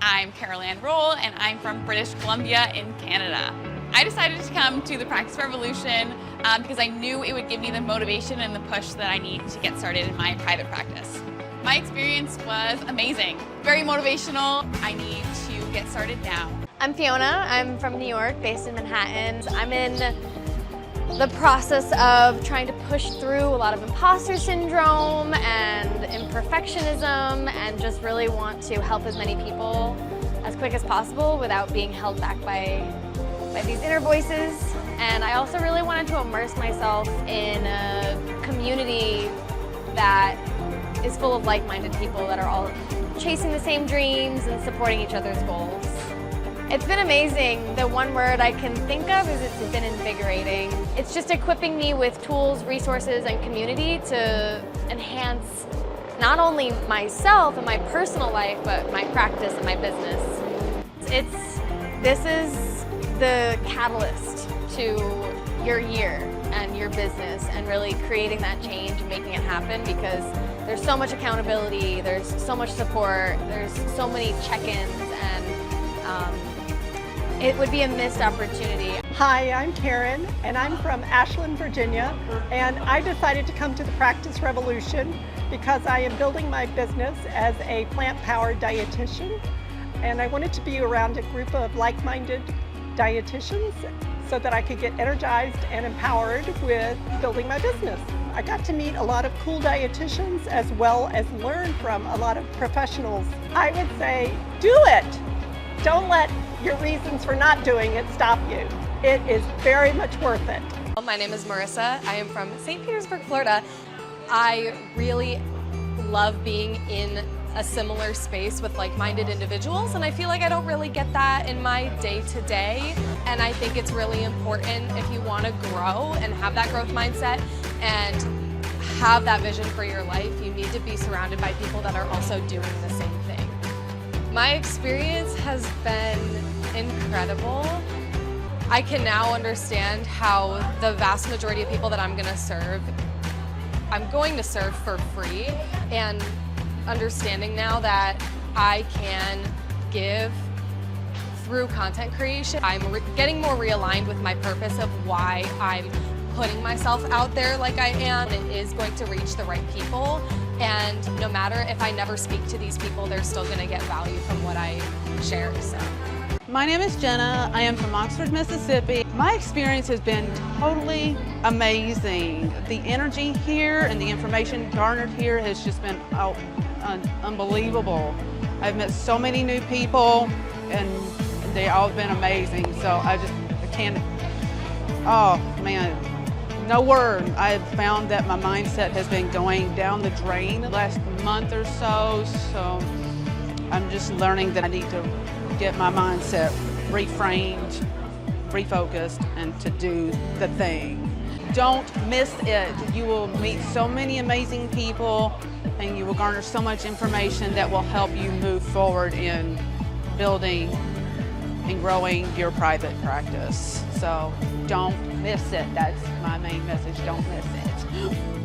I'm Carlin and I'm from British Columbia in Canada. I decided to come to the Practice Revolution because I knew it would give me the motivation and the push that I need to get started in my private practice. My experience was amazing, very motivational. I need to get started now. I'm Fiona. I'm from New York, based in Manhattan. I'm in the process of trying to push through a lot of imposter syndrome and imperfectionism and just really want to help as many people as quick as possible without being held back by these inner voices. And I also really wanted to immerse myself in a community that is full of like-minded people that are all chasing the same dreams and supporting each other's goals. It's been amazing. The one word I can think of is it's been invigorating. It's just equipping me with tools, resources, and community to enhance not only myself and my personal life, but my practice and my business. This is the catalyst to your year and your business and really creating that change and making it happen, because there's so much accountability, there's so much support, there's so many check-ins, and it would be a missed opportunity. Hi, I'm Karen, and I'm from Ashland, Virginia, and I decided to come to the Practice Revolution because I am building my business as a plant-powered dietitian, and I wanted to be around a group of like-minded dietitians so that I could get energized and empowered with building my business. I got to meet a lot of cool dietitians as well as learn from a lot of professionals. I would say, do it! Don't let your reasons for not doing it stop you. It is very much worth it. My name is Marissa. I am from St. Petersburg, Florida. I really love being in a similar space with like-minded individuals, and I feel like I don't really get that in my day-to-day, and I think it's really important if you want to grow and have that growth mindset and have that vision for your life. You need to be surrounded by people that are also doing the same thing. My experience has been incredible. I can now understand how the vast majority of people that I'm going to serve for free, and understanding now that I can give through content creation. I'm getting more realigned with my purpose of why I'm putting myself out there like I am. It is going to reach the right people, and no matter if I never speak to these people, they're still going to get value from what I share. So. My name is Jenna. I am from Oxford, Mississippi. My experience has been totally amazing. The energy here and the information garnered here has just been unbelievable. I've met so many new people and they all have been amazing. So I can't, oh man, no word. I've found that my mindset has been going down the drain the last month or so. So I'm just learning that I need to get my mindset reframed, refocused, and to do the thing. Don't miss it. You will meet so many amazing people and you will garner so much information that will help you move forward in building and growing your private practice. So don't miss it. That's my main message. Don't miss it.